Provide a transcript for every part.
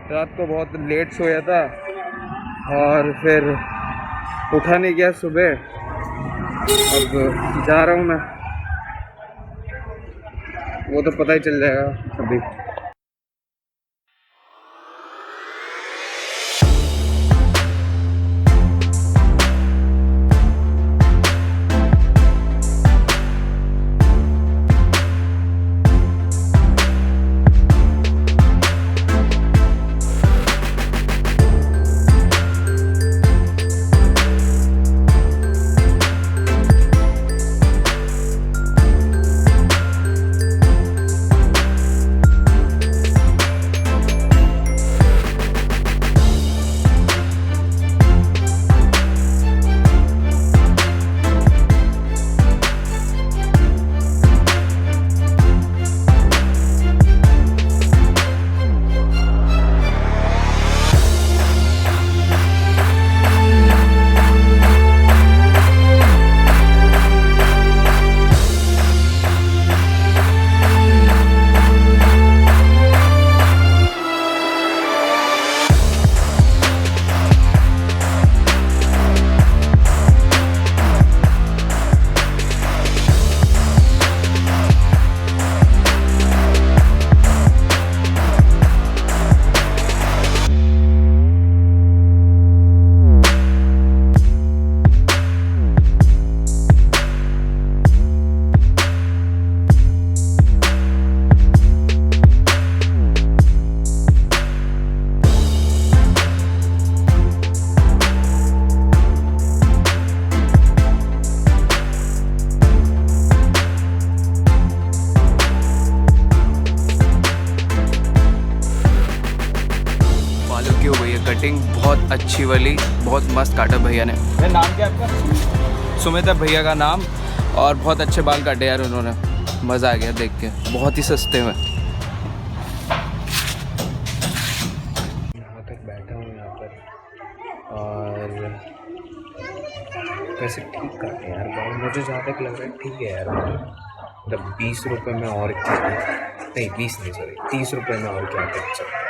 रात को बहुत लेट सोया था और फिर उठा नहीं गया सुबह। अब जा रहा हूँ मैं, वो तो पता ही चल जाएगा अभी। कटिंग बहुत अच्छी वाली, बहुत मस्त काटा भैया ने। नाम क्या आपका? सुमित है भैया का नाम, और बहुत अच्छे बाल काटे यार उन्होंने, मज़ा आ गया देख के, बहुत ही सस्ते में। यहाँ तक बैठा हूँ यहाँ पर, और वैसे ठीक काटे यार बाल, मुझे जहाँ तक लग रहा है ठीक है यार। मतलब 20 रुपये में और क्या, नहीं 20 नहीं सॉरी 30 रुपये में और क्या कर सकते,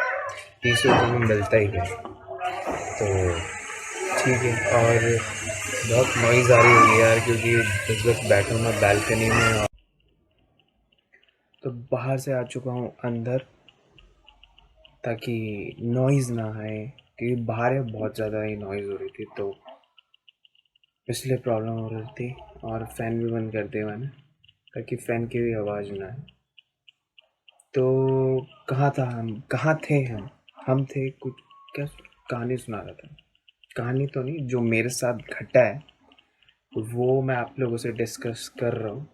30 रुपये में मिलता ही है तो ठीक है। और बहुत नॉइज़ आ रही होगी यार, क्योंकि इस वक्त बैठा हूँ मैं बालकनी में, तो बाहर से आ चुका हूँ अंदर ताकि नॉइज़ ना आए, क्योंकि बाहर बहुत ज़्यादा ही नॉइज़ हो रही थी तो इसलिए प्रॉब्लम हो रही थी। और फ़ैन भी बंद कर दिया मैंने ताकि फ़ैन की भी आवाज़ ना आए। तो कहाँ था हम, कहाँ थे हम थे कुछ, क्या कहानी सुना रहा था, कहानी तो नहीं, जो मेरे साथ घटा है वो मैं आप लोगों से डिस्कस कर रहा हूँ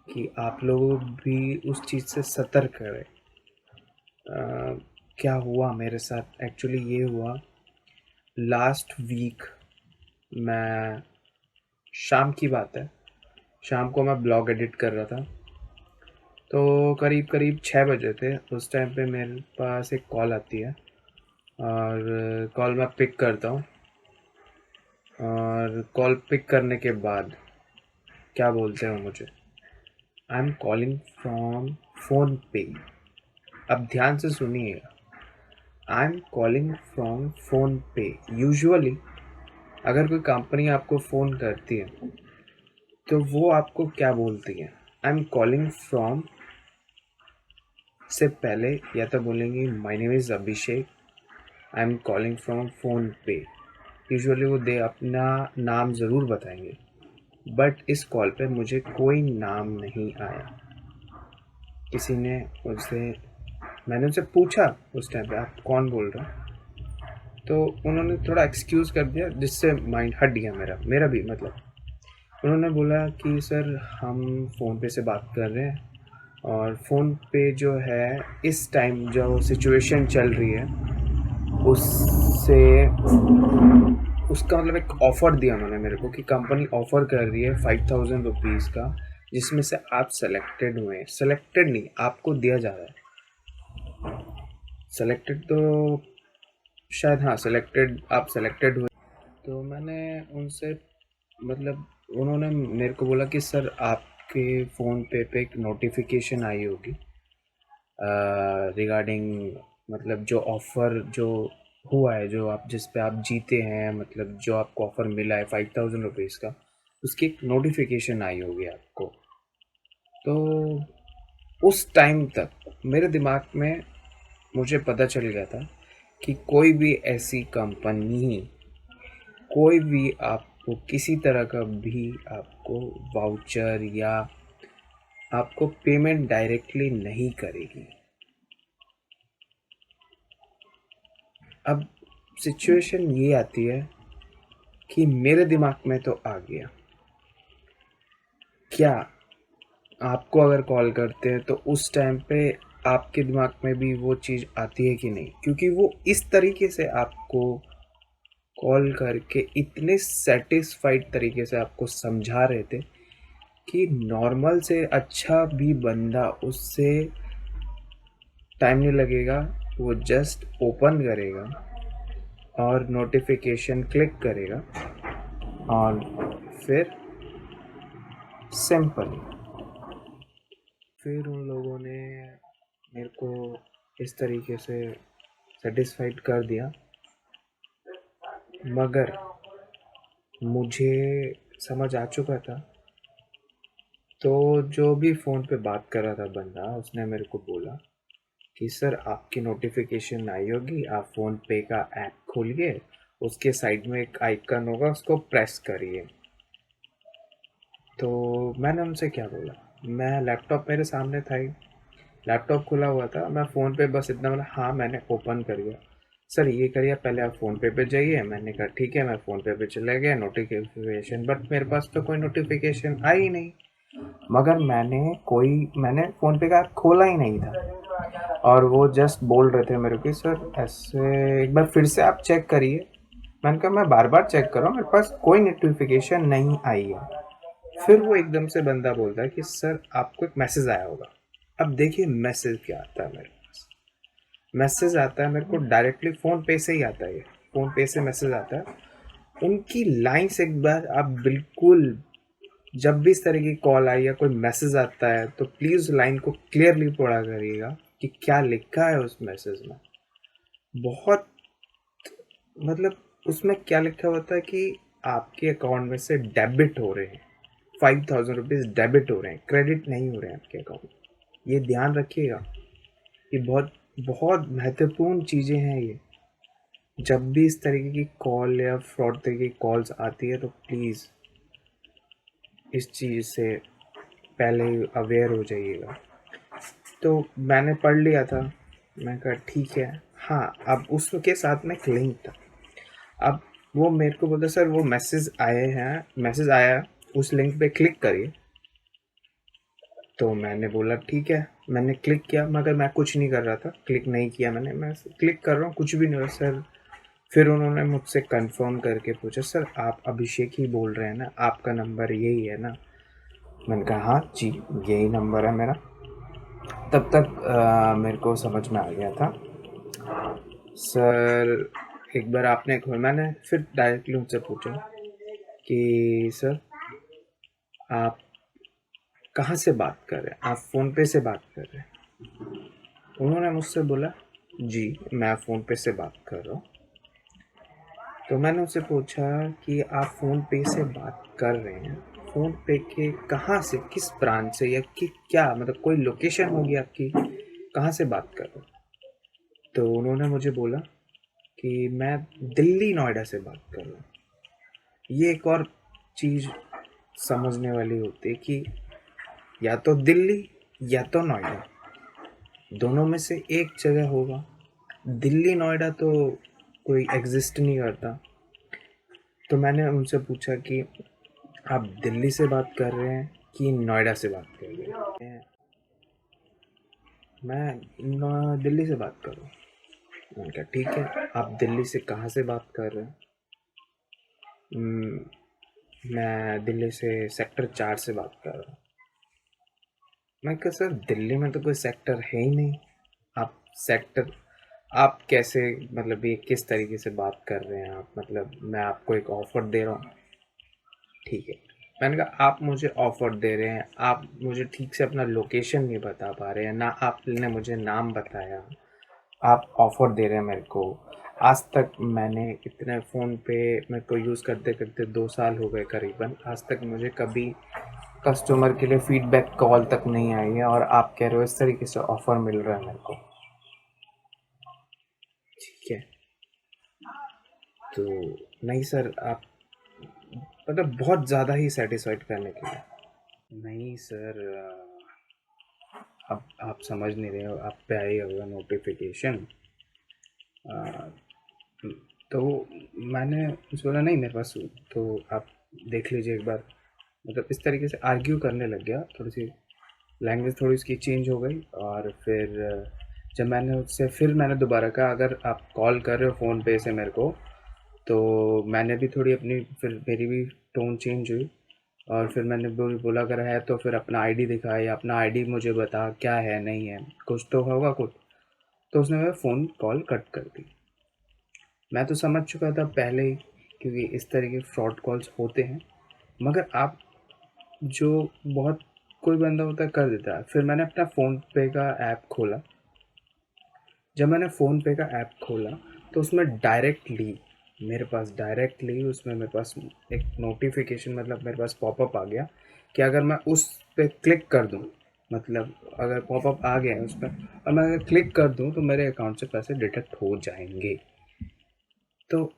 कि आप लोग भी उस चीज़ से सतर्क करें। क्या हुआ मेरे साथ, एक्चुअली ये हुआ लास्ट वीक, मैं शाम की बात है, शाम को मैं ब्लॉग एडिट कर रहा था, तो करीब करीब 6 बजे थे। उस टाइम पे मेरे पास एक कॉल आती है और कॉल मैं पिक करता हूँ, और कॉल पिक करने के बाद क्या बोलते हैं मुझे, I am calling from phone पे। अब ध्यान से सुनिएगा, I am calling from phone पे। यूजुअली अगर कोई कंपनी आपको फ़ोन करती है तो वो आपको क्या बोलती है, आई एम कॉलिंग फ्रॉम से पहले या तो बोलेंगे my name is Abhishek, I am calling from phone पे। यूजुअली वो दे अपना नाम ज़रूर बताएंगे, बट इस कॉल पे मुझे कोई नाम नहीं आया। किसी ने उनसे, मैंने उनसे पूछा उस टाइम पे आप कौन बोल रहे हैं, तो उन्होंने थोड़ा एक्सक्यूज़ कर दिया, जिससे माइंड हट गया मेरा भी। मतलब उन्होंने बोला कि सर हम फ़ोन पे से बात कर रहे हैं, और फ़ोन पे जो है इस टाइम जो सिचुएशन चल रही है उससे, उसका मतलब एक ऑफ़र दिया उन्होंने मेरे को कि कंपनी ऑफ़र कर रही है 5000 रुपीज़ का, जिसमें से आप सेलेक्टेड हुए हैं। सेलेक्टेड नहीं, आपको दिया जा रहा है। सेलेक्टेड तो शायद, हाँ सेलेक्टेड, आप सेलेक्टेड हुए। तो मैंने उनसे, मतलब उन्होंने मेरे को बोला कि सर आपके फ़ोन पे एक नोटिफिकेशन आई होगी रिगार्डिंग मतलब जो ऑफ़र जो हुआ है, जो आप जिस पे आप जीते हैं, मतलब जो आपको ऑफ़र मिला है 5000 रुपीज़ का, उसकी एक नोटिफिकेशन आई होगी आपको। तो उस टाइम तक मेरे दिमाग में मुझे पता चल गया था कि कोई भी ऐसी कंपनी, कोई भी आपको किसी तरह का भी आपको वाउचर या आपको पेमेंट डायरेक्टली नहीं करेगी। अब सिचुएशन ये आती है कि मेरे दिमाग में तो आ गया, क्या आपको अगर कॉल करते हैं तो उस टाइम पे आपके दिमाग में भी वो चीज़ आती है कि नहीं? क्योंकि वो इस तरीके से आपको कॉल करके इतने सैटिस्फाइड तरीके से आपको समझा रहे थे कि नॉर्मल से अच्छा भी बंदा उससे टाइम नहीं लगेगा, वो जस्ट ओपन करेगा और नोटिफिकेशन क्लिक करेगा और फिर सिंपल, फिर उन लोगों ने मेरे को इस तरीके से सेटिस्फाइड कर दिया। मगर मुझे समझ आ चुका था। तो जो भी फ़ोन पे बात कर रहा था बंदा, उसने मेरे को बोला कि सर आपकी नोटिफिकेशन आई होगी, आप फ़ोन पे का ऐप खोलिए, उसके साइड में एक आइकन होगा, उसको प्रेस करिए। तो मैंने उनसे क्या बोला, मैं लैपटॉप मेरे सामने था ही, लैपटॉप खुला हुआ था, मैं फ़ोन पे बस इतना बोला, हाँ मैंने ओपन कर दिया। सर ये करिए, पहले आप फ़ोन पे जाइए। मैंने कहा ठीक है, मैं फ़ोन पे चला गया, नोटिफिकेशन, बट मेरे पास तो कोई नोटिफिकेशन आई ही नहीं। मगर मैंने फ़ोन पे का ऐप खोला ही नहीं था और वो जस्ट बोल रहे थे मेरे को कि सर ऐसे एक बार फिर से आप चेक करिए। मैंने कहा मैं बार बार चेक कर रहा हूँ, मेरे पास कोई नोटिफिकेशन नहीं आई है। फिर वो एकदम से बंदा बोलता है कि सर आपको एक मैसेज आया होगा। अब देखिए मैसेज क्या आता है मेरे पास, मैसेज आता है मेरे को डायरेक्टली फ़ोन पे से ही आता है, ये फ़ोन पे से मैसेज आता है। उनकी लाइन से एक बार आप बिल्कुल, जब भी इस तरह की कॉल आई या कोई मैसेज आता है तो प्लीज़ लाइन को क्लियरली पढ़ा करिएगा कि क्या लिखा है उस मैसेज में। बहुत, मतलब उसमें क्या लिखा होता है कि आपके अकाउंट में से डेबिट हो रहे हैं, 5000 रुपीज़ डेबिट हो रहे हैं, क्रेडिट नहीं हो रहे हैं आपके अकाउंट में। ये ध्यान रखिएगा, ये बहुत बहुत महत्वपूर्ण चीज़ें हैं ये। जब भी इस तरीके की कॉल या फ्रॉड तरीके की कॉल्स आती है तो प्लीज़ इस चीज़ से पहले ही अवेयर हो जाइएगा। तो मैंने पढ़ लिया था, मैं कहा ठीक है। हाँ, अब उसके साथ में एक लिंक था। अब वो मेरे को बोलता सर वो मैसेज आए हैं, मैसेज आया, उस लिंक पे क्लिक करिए। तो मैंने बोला ठीक है, मैंने क्लिक किया, मगर मैं कुछ नहीं कर रहा था, क्लिक नहीं किया मैंने, मैं क्लिक कर रहा हूँ, कुछ भी नहीं हो रहा सर। फिर उन्होंने मुझसे कंफर्म करके पूछा सर आप अभिषेक ही बोल रहे हैं ना, आपका नंबर यही है ना? मैंने कहा हाँ जी, यही नंबर है मेरा। तब तक मेरे को समझ में आ गया था। सर एक बार आपने मैंने फिर डायरेक्टली उनसे पूछा कि सर आप कहाँ से बात कर रहे हैं, आप फ़ोन पे से बात कर रहे हैं? उन्होंने मुझसे बोला जी मैं फ़ोन पे से बात कर रहा हूँ। तो मैंने उनसे पूछा कि आप फ़ोन पे से बात कर रहे हैं, फ़ोन पे के कहाँ से, किस ब्रांच से, या कि क्या मतलब कोई लोकेशन होगी आपकी, कहाँ से बात कर रहे हो? तो उन्होंने मुझे बोला कि मैं दिल्ली नोएडा से बात कर रहा हूँ। ये एक और चीज़ समझने वाली होती है कि या तो दिल्ली या तो नोएडा, दोनों में से एक जगह होगा। दिल्ली नोएडा तो कोई एग्जिस्ट नहीं करता। तो मैंने उनसे पूछा कि आप दिल्ली से बात कर रहे हैं कि नोएडा से बात कर रहे हैं? मैं दिल्ली से बात कर रहा हूँ। मैंने कहा ठीक है, आप दिल्ली से कहाँ से बात कर रहे हैं? मैं दिल्ली से सेक्टर 4 से बात कर रहा हूँ। मैं कहा सर दिल्ली में तो कोई सेक्टर है ही नहीं, आप सेक्टर, आप कैसे, मतलब ये किस तरीके से बात कर रहे हैं आप, मतलब मैं आपको एक ऑफ़र दे रहा हूँ। ठीक है, मैंने कहा आप मुझे ऑफ़र दे रहे हैं, आप मुझे ठीक से अपना लोकेशन नहीं बता पा रहे हैं, ना आपने मुझे नाम बताया, आप ऑफ़र दे रहे हैं मेरे को। आज तक मैंने इतने फ़ोन पे मेरे को यूज़ करते-करते 2 साल हो गए करीबन। आज तक मुझे कभी कस्टमर के लिए फ़ीडबैक कॉल तक नहीं आई है और आप कह रहे हो इस तरीके से ऑफ़र मिल रहा है मेरे को। ठीक है, तो नहीं सर, आप मतलब बहुत ज़्यादा ही सैटिस्फाइड करने के लिए। नहीं सर, अब आप समझ नहीं रहे हो, आप पे आया होगा नोटिफ़िकेशन। तो मैंने उसको बोला नहीं मेरे पास, तो आप देख लीजिए एक बार। मतलब इस तरीके से आर्ग्यू करने लग गया, थोड़ी सी लैंग्वेज थोड़ी उसकी चेंज हो गई। और फिर जब मैंने दोबारा कहा अगर आप कॉल कर रहे हो फ़ोन पे से मेरे को, तो मैंने भी थोड़ी अपनी फिर मेरी भी टोन चेंज हुई। और फिर मैंने बोला अगर है तो फिर अपना आईडी दिखा या अपना आईडी मुझे बता क्या है नहीं है, कुछ तो होगा कुछ। तो उसने मेरा फ़ोन कॉल कट कर दी। मैं तो समझ चुका था पहले ही, क्योंकि इस तरह के फ्रॉड कॉल्स होते हैं। मगर आप जो बहुत कोई बंदा होता है कर देता है। फिर मैंने अपना फ़ोन पे का ऐप खोला। जब मैंने फ़ोन पे का ऐप खोला तो उसमें डायरेक्टली उसमें मेरे पास एक नोटिफिकेशन, मतलब मेरे पास पॉपअप आ गया कि अगर मैं उस पे क्लिक कर दूं, मतलब अगर पॉपअप आ गया है उस पर और मैं अगर क्लिक कर दूं तो मेरे अकाउंट से पैसे डिडक्ट हो जाएंगे। तो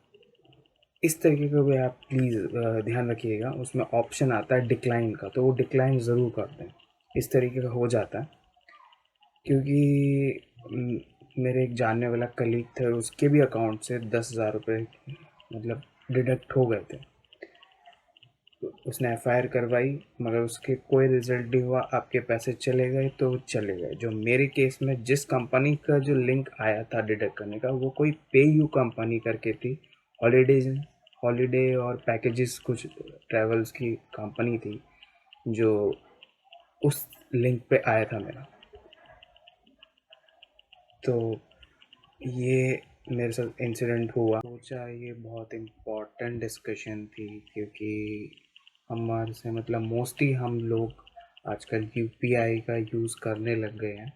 इस तरीके का भी आप प्लीज़ ध्यान रखिएगा। उसमें ऑप्शन आता है डिक्लाइन का, तो वो डिक्लाइन ज़रूर कर दें। इस तरीके का हो जाता है क्योंकि मेरे एक जानने वाला कलीग थे, उसके भी अकाउंट से 10,000 रुपये मतलब डिडक्ट हो गए थे। तो उसने एफआईआर करवाई मगर उसके कोई रिजल्ट नहीं हुआ। आपके पैसे चले गए तो चले गए। जो मेरे केस में जिस कंपनी का जो लिंक आया था डिडक्ट करने का, वो कोई पे यू कंपनी करके थी। हॉलीडेज हॉलीडे और पैकेजेस कुछ ट्रैवल्स की कंपनी थी जो उस लिंक पे आया था मेरा। तो ये मेरे साथ इंसिडेंट हुआ। सोचा ये बहुत इम्पोर्टेंट डिस्कशन थी क्योंकि हमारे से मतलब मोस्टली हम लोग आजकल यूपीआई का यूज़ करने लग गए हैं।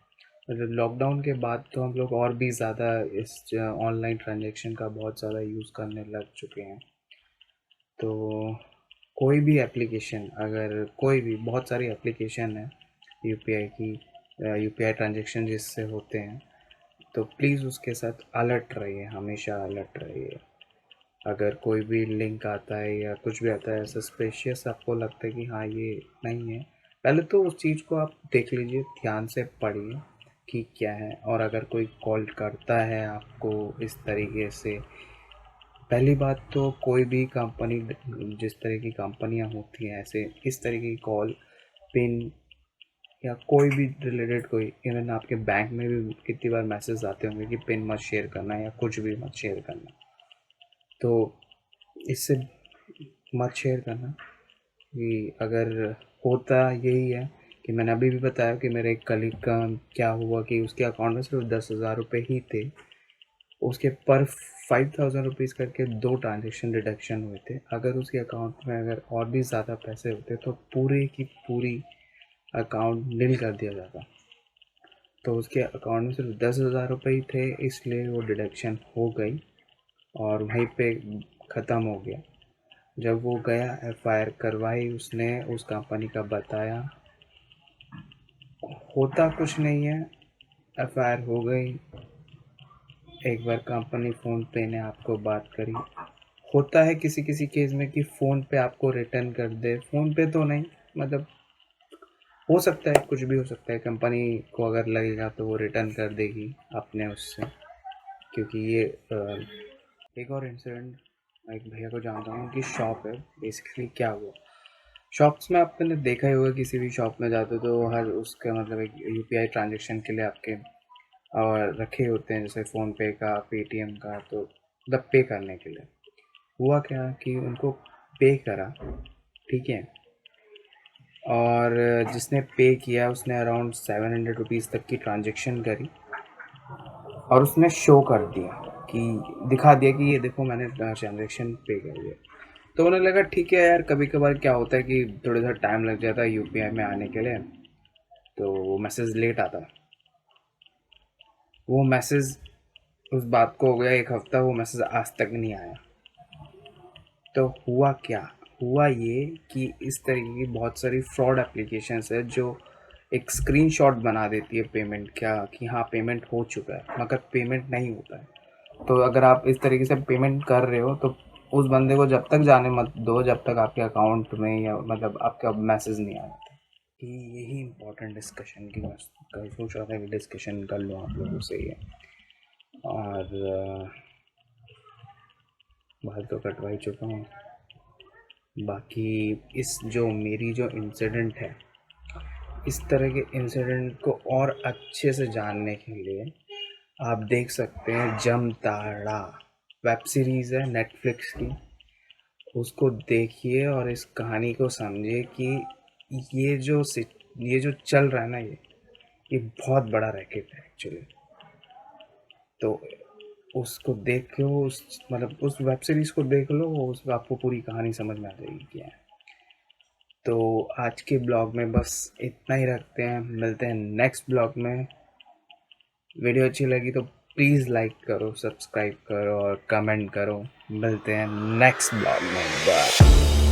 मतलब लॉकडाउन के बाद तो हम लोग और भी ज़्यादा इस ऑनलाइन ट्रांजैक्शन का बहुत ज़्यादा यूज़ करने लग चुके हैं। तो कोई भी एप्लीकेशन, अगर कोई भी, बहुत सारी एप्लीकेशन है यूपीआई की, यूपीआई ट्रांजैक्शन जिससे होते हैं, तो प्लीज़ उसके साथ अलर्ट रहिए, हमेशा अलर्ट रहिए। अगर कोई भी लिंक आता है या कुछ भी आता है सस्पिशियस, आपको लगता है कि हाँ ये नहीं है, पहले तो उस चीज़ को आप देख लीजिए, ध्यान से पढ़िए कि क्या है। और अगर कोई कॉल करता है आपको इस तरीके से, पहली बात तो कोई भी कंपनी, जिस तरह की कंपनियां होती हैं ऐसे इस तरह की कॉल, पिन या कोई भी रिलेटेड, कोई इवन आपके बैंक में भी कितनी बार मैसेज आते होंगे कि पिन मत शेयर करना या कुछ भी मत शेयर करना। तो इससे मत शेयर करना। कि अगर होता यही है कि मैंने अभी भी बताया कि मेरे एक कलीग का क्या हुआ कि उसके अकाउंट में सिर्फ 10,000 रुपये ही थे। उसके पर 5,000 रुपीज़ करके 2 ट्रांजेक्शन डिडक्शन हुए थे। अगर उसके अकाउंट में अगर और भी ज़्यादा पैसे होते तो पूरे की पूरी अकाउंट नील कर दिया जाता। तो उसके अकाउंट में सिर्फ 10,000 रुपये ही थे, इसलिए वो डिडक्शन हो गई और वहीं पे ख़त्म हो गया। जब वो गया एफआईआर करवाई, उसने उस कंपनी का बताया, होता कुछ नहीं है, एफआईआर हो गई। एक बार कंपनी फ़ोन पे ने आपको बात करी। होता है किसी किसी केस में कि फ़ोन पे आपको रिटर्न कर दे, फ़ोन पे तो नहीं, मतलब हो सकता है, कुछ भी हो सकता है। कंपनी को अगर लगेगा तो वो रिटर्न कर देगी अपने उससे, क्योंकि ये एक और इंसिडेंट, मैं एक भैया को जानता हूँ, उनकी शॉप है। बेसिकली क्या हुआ, शॉप्स में आपने देखा ही होगा, किसी भी शॉप में जाते हो तो हर उसका मतलब एक यूपीआई ट्रांजैक्शन के लिए आपके और रखे होते हैं, जैसे फ़ोन पे का, पेटीएम का, तो मतलब पे करने के लिए। हुआ क्या कि उनको पे करा, ठीक है, और जिसने पे किया उसने अराउंड 700 रुपीज़ तक की ट्रांजैक्शन करी और उसने शो कर दिया कि दिखा दिया कि ये देखो मैंने ट्रांजैक्शन पे कर दिया। तो उन्हें लगा ठीक है यार, कभी कभार क्या होता है कि थोड़ा सा टाइम लग जाता है यूपीआई में आने के लिए, तो वो मैसेज लेट आता है। वो मैसेज उस बात को हो गया 1 हफ्ता, वो मैसेज आज तक नहीं आया। तो हुआ क्या? हुआ ये कि इस तरीके की बहुत सारी फ्रॉड एप्लीकेशंस है जो एक स्क्रीनशॉट बना देती है पेमेंट क्या कि हाँ पेमेंट हो चुका है, मगर पेमेंट नहीं होता है। तो अगर आप इस तरीके से पेमेंट कर रहे हो तो उस बंदे को जब तक जाने मत दो जब तक आपके अकाउंट में या मतलब आपका मैसेज नहीं आया। यही इम्पोर्टेंट डिस्कशन की मैं कल सोच रहा था कि डिस्कशन कर लूँ आप लोगों से ये। और बात तो कटवा ही चुका हूँ। बाकी इस जो मेरी जो इंसिडेंट है, इस तरह के इंसिडेंट को और अच्छे से जानने के लिए आप देख सकते हैं जमताड़ा वेब सीरीज़ है नेटफ्लिक्स की। उसको देखिए और इस कहानी को समझिए कि ये जो ये जो चल रहा है ना, ये बहुत बड़ा रैकेट है एक्चुअली। तो उसको देख के उस मतलब उस वेब सीरीज़ को देख लो, उस आपको पूरी कहानी समझ में आ जाएगी क्या है। तो आज के ब्लॉग में बस इतना ही रखते हैं, मिलते हैं नेक्स्ट ब्लॉग में। वीडियो अच्छी लगी तो प्लीज़ लाइक करो, सब्सक्राइब करो और कमेंट करो। मिलते हैं नेक्स्ट ब्लॉग में। बाय।